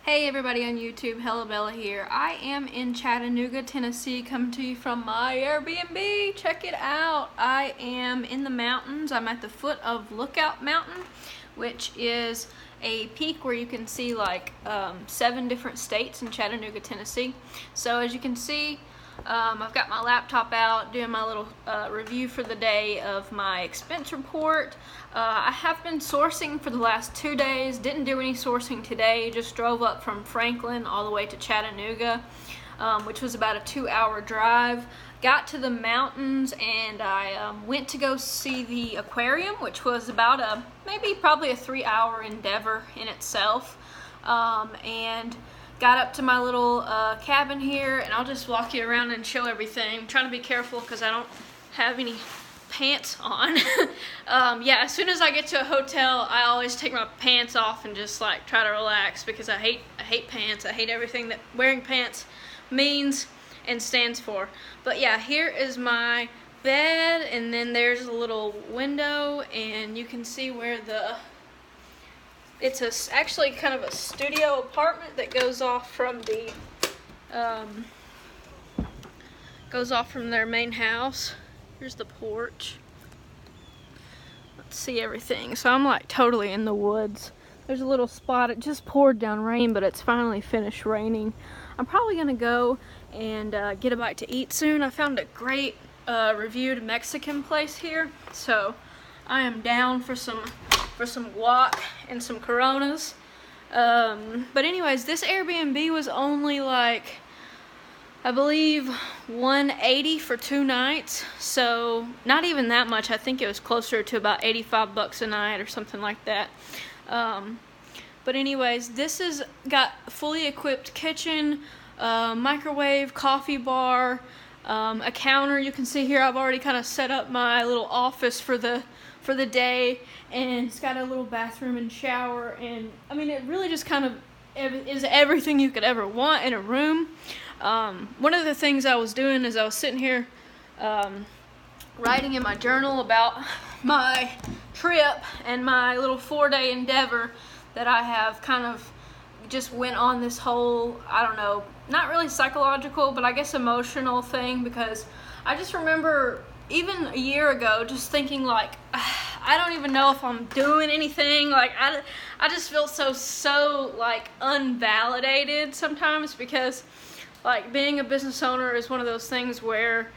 Hey everybody on YouTube, Hello Bella here. I am in Chattanooga, Tennessee, coming to you from my Airbnb. Check it out. I am in the mountains. I'm at the foot of Lookout Mountain, which is a peak where you can see like 7 different states in Chattanooga, Tennessee. So as you can see, I've got my laptop out doing my little review for the day of my expense report. I have been sourcing for the last 2 days, didn't do any sourcing today, just drove up from Franklin all the way to Chattanooga, which was about a 2-hour drive. Got to the mountains and I went to go see the aquarium, which was about probably a 3-hour endeavor in itself, and got up to my little cabin here, and I'll just walk you around and show everything. I'm trying to be careful because I don't have any pants on. Yeah, as soon as I get to a hotel, I always take my pants off and just like try to relax because I hate pants. I hate everything that wearing pants means and stands for. But yeah, here is my bed, and then there's a little window, and you can see where it's actually kind of a studio apartment that goes off from their main house. Here's the porch. Let's see everything. So I'm like totally in the woods. There's a little spot. It just poured down rain, but it's finally finished raining. I'm probably gonna go and get a bite to eat soon. I found a great reviewed Mexican place here, so I am down for some guac and some Coronas. But anyways, this Airbnb was only like, I believe, $180 for 2 nights, so not even that much. I think it was closer to about 85 bucks a night or something like that. But anyways, this has got fully equipped kitchen, microwave, coffee bar, a counter. You can see here I've already kind of set up my little office for the day, and it's got a little bathroom and shower, and I mean, it really just kind of is everything you could ever want in a room. One of the things I was doing is I was sitting here writing in my journal about my trip and my little 4-day endeavor that I have kind of just went on this whole, I don't know, not really psychological, but I guess emotional thing, because I just remember even a year ago just thinking like, I don't even know if I'm doing anything. Like I just feel so like unvalidated sometimes, because like being a business owner is one of those things where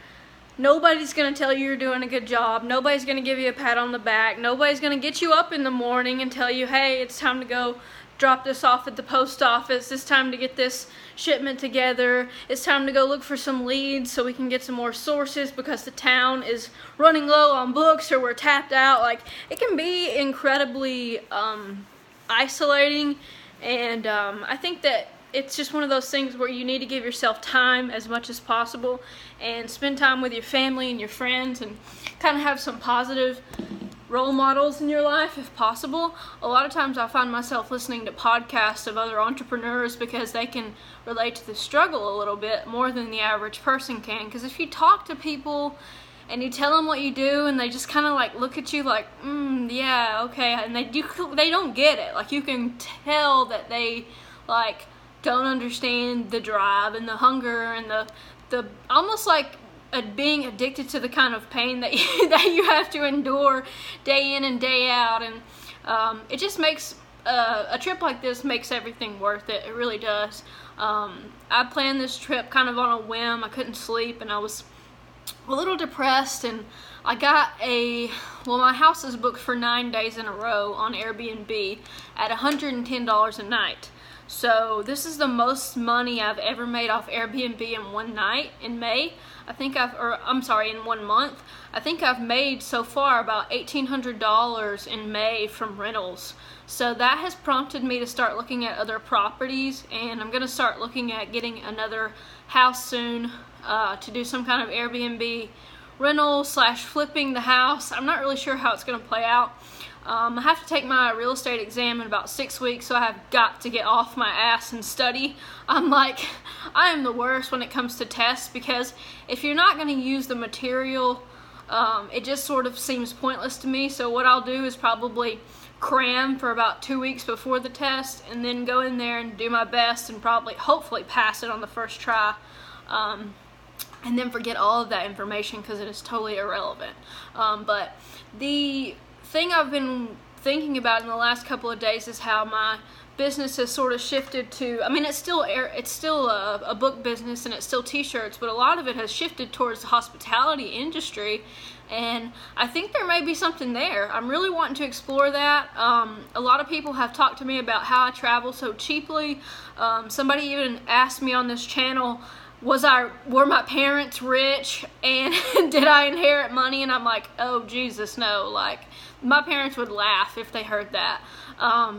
nobody's going to tell you you're doing a good job. Nobody's going to give you a pat on the back. Nobody's going to get you up in the morning and tell you, hey, it's time to go drop this off at the post office. It's time to get this shipment together. It's time to go look for some leads so we can get some more sources because the town is running low on books or we're tapped out. Like, it can be incredibly isolating, and I think that it's just one of those things where you need to give yourself time as much as possible and spend time with your family and your friends and kind of have some positive role models in your life if possible. A lot of times I find myself listening to podcasts of other entrepreneurs because they can relate to the struggle a little bit more than the average person can. Because if you talk to people and you tell them what you do and they just kind of like look at you like, yeah, okay, and they don't get it. Like, you can tell that they like don't understand the drive and the hunger and the almost like being addicted to the kind of pain that you have to endure day in and day out. And it just makes a trip like this makes everything worth it. It really does. I planned this trip kind of on a whim. I couldn't sleep and I was a little depressed, and I got my house is booked for 9 days in a row on Airbnb at $110 a night. So this is the most money I've ever made off Airbnb in one night in May. In 1 month. I think I've made so far about $1,800 in May from rentals. So that has prompted me to start looking at other properties, and I'm gonna start looking at getting another house soon to do some kind of Airbnb rental / flipping the house. I'm not really sure how it's gonna play out. I have to take my real estate exam in about 6 weeks, so I have got to get off my ass and study. I am the worst when it comes to tests, because if you're not going to use the material, it just sort of seems pointless to me. So what I'll do is probably cram for about 2 weeks before the test, and then go in there and do my best and hopefully pass it on the first try, and then forget all of that information because it is totally irrelevant. But the thing I've been thinking about in the last couple of days is how my business has sort of shifted to, I mean, it's still a book business and it's still t-shirts, but a lot of it has shifted towards the hospitality industry, and I think there may be something there. I'm really wanting to explore that. A lot of people have talked to me about how I travel so cheaply. Somebody even asked me on this channel, were my parents rich and did I inherit money? And I'm like, oh Jesus, no. Like, my parents would laugh if they heard that.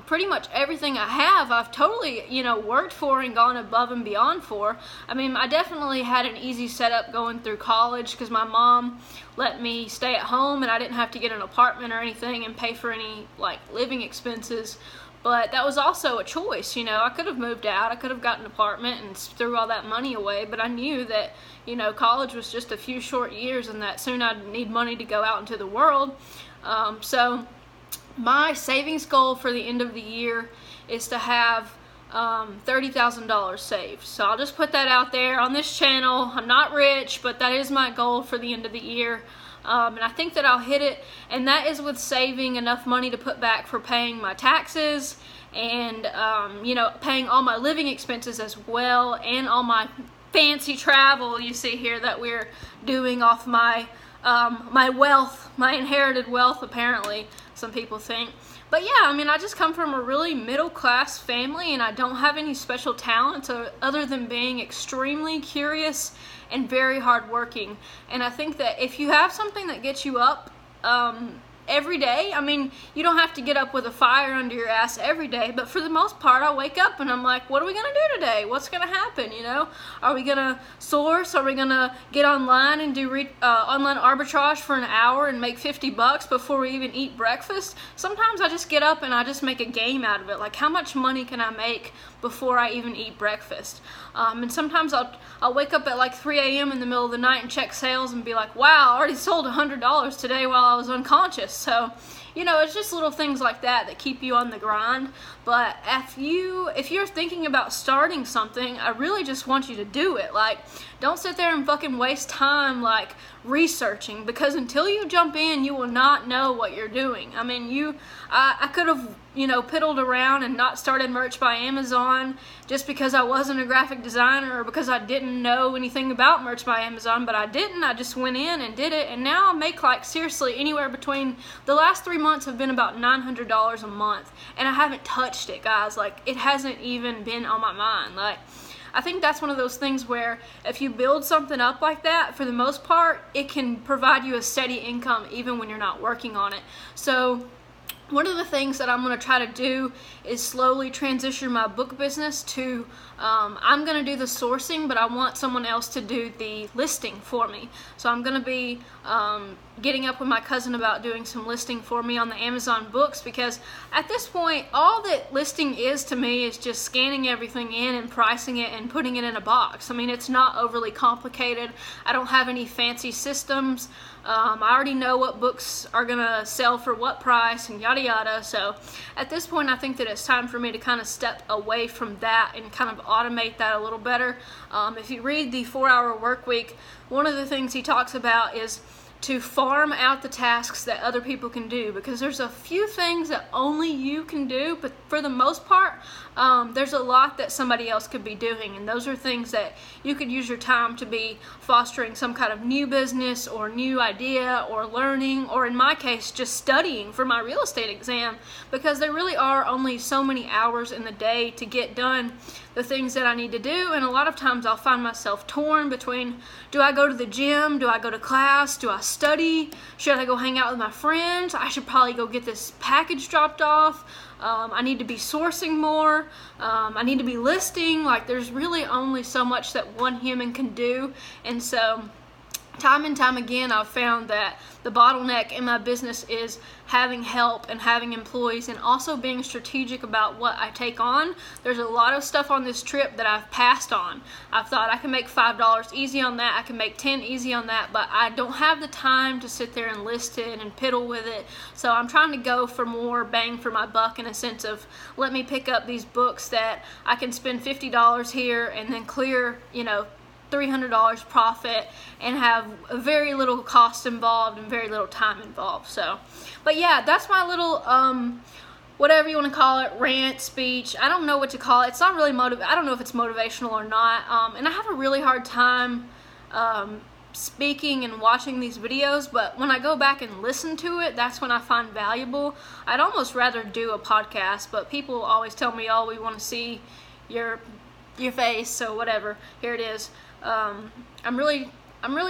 Pretty much everything I have, I've totally, worked for and gone above and beyond for. I mean, I definitely had an easy setup going through college because my mom let me stay at home and I didn't have to get an apartment or anything and pay for any, like, living expenses. But that was also a choice, I could have moved out, I could have gotten an apartment and threw all that money away, but I knew that, college was just a few short years and that soon I'd need money to go out into the world. So my savings goal for the end of the year is to have $30,000 saved. So I'll just put that out there on this channel. I'm not rich, but that is my goal for the end of the year. And I think that I'll hit it, and that is with saving enough money to put back for paying my taxes and, paying all my living expenses as well, and all my fancy travel you see here that we're doing off my my wealth, my inherited wealth, apparently, some people think. But yeah, I mean, I just come from a really middle-class family, and I don't have any special talents other than being extremely curious and very hardworking. And I think that if you have something that gets you up every day, I mean, you don't have to get up with a fire under your ass every day, but for the most part, I wake up and I'm like, what are we gonna do today? What's gonna happen, Are we gonna source? Are we gonna get online and do online arbitrage for an hour and make $50 before we even eat breakfast? Sometimes I just get up and I just make a game out of it, like, how much money can I make before I even eat breakfast? And sometimes I'll wake up at like 3 a.m. in the middle of the night and check sales and be like, wow, I already sold $100 today while I was unconscious. So, it's just little things like that keep you on the grind. But if you're thinking about starting something, I really just want you to do it. Like, don't sit there and fucking waste time, like, researching, because until you jump in, you will not know what you're doing. I mean, I could have, piddled around and not started merch by Amazon just because I wasn't a graphic designer or because I didn't know anything about merch by Amazon, but I didn't. I just went in and did it, and now I make, like, seriously anywhere between, the last 3 months have been about $900 a month, and I haven't touched it, guys. Like, it hasn't even been on my mind. Like, I think that's one of those things where if you build something up like that, for the most part, it can provide you a steady income even when you're not working on it. So one of the things that I'm going to try to do is slowly transition my book business to, I'm going to do the sourcing, but I want someone else to do the listing for me. So I'm going to be getting up with my cousin about doing some listing for me on the Amazon books, because at this point, all that listing is to me is just scanning everything in and pricing it and putting it in a box. I mean, it's not overly complicated. I don't have any fancy systems. I already know what books are going to sell for what price and yada yada. So at this point, I think that it's time for me to kind of step away from that and kind of automate that a little better. If you read the 4-Hour Workweek, one of the things he talks about is to farm out the tasks that other people can do, because there's a few things that only you can do, but for the most part, there's a lot that somebody else could be doing, and those are things that you could use your time to be fostering some kind of new business or new idea or learning, or in my case, just studying for my real estate exam, because there really are only so many hours in the day to get done the things that I need to do. And a lot of times I'll find myself torn between, do I go to the gym? Do I go to class? Do I study? Should I go hang out with my friends? I should probably go get this package dropped off. I need to be sourcing more. I need to be listing. Like, there's really only so much that one human can do. And so time and time again, I've found that the bottleneck in my business is having help and having employees, and also being strategic about what I take on. There's a lot of stuff on this trip that I've passed on. I've thought I can make $5 easy on that, I can make 10 easy on that, but I don't have the time to sit there and list it and piddle with it. So I'm trying to go for more bang for my buck, in a sense of, let me pick up these books that I can spend $50 here and then clear, you know, $300 profit, and have very little cost involved and very little time involved. So, but yeah, that's my little whatever you want to call it, rant, speech. I don't know what to call it. It's not really I don't know if it's motivational or not. And I have a really hard time speaking and watching these videos, but when I go back and listen to it, that's when I find valuable. I'd almost rather do a podcast, but people always tell me, oh, we want to see your face, so whatever, here it is. I'm really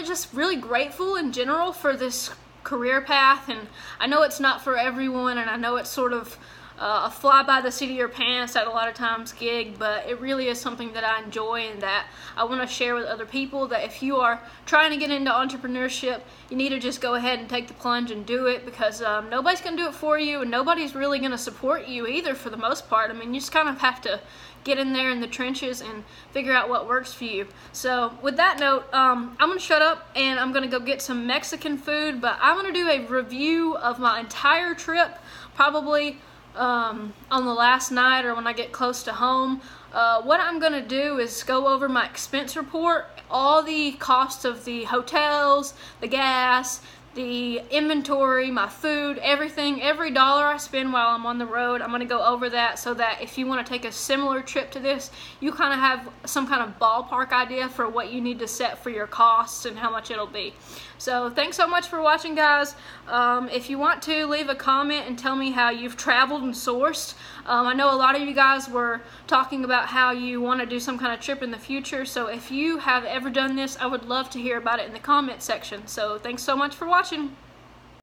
just really grateful in general for this career path, and I know it's not for everyone, and I know it's sort of a fly by the seat of your pants at a lot of times gig, but it really is something that I enjoy and that I want to share with other people, that if you are trying to get into entrepreneurship, you need to just go ahead and take the plunge and do it, because nobody's going to do it for you, and nobody's really going to support you either, for the most part. I mean, you just kind of have to get in there in the trenches and figure out what works for you. So with that note, I'm going to shut up and I'm going to go get some Mexican food, but I'm going to do a review of my entire trip, probably on the last night or when I get close to home. What I'm going to do is go over my expense report, all the costs of the hotels, the gas, the inventory, my food, everything, every dollar I spend while I'm on the road. I'm going to go over that, so that if you want to take a similar trip to this, you kind of have some kind of ballpark idea for what you need to set for your costs and how much it'll be. So thanks so much for watching, guys. If you want to, leave a comment and tell me how you've traveled and sourced. I know a lot of you guys were talking about how you want to do some kind of trip in the future, so if you have ever done this, I would love to hear about it in the comment section. So thanks so much for watching.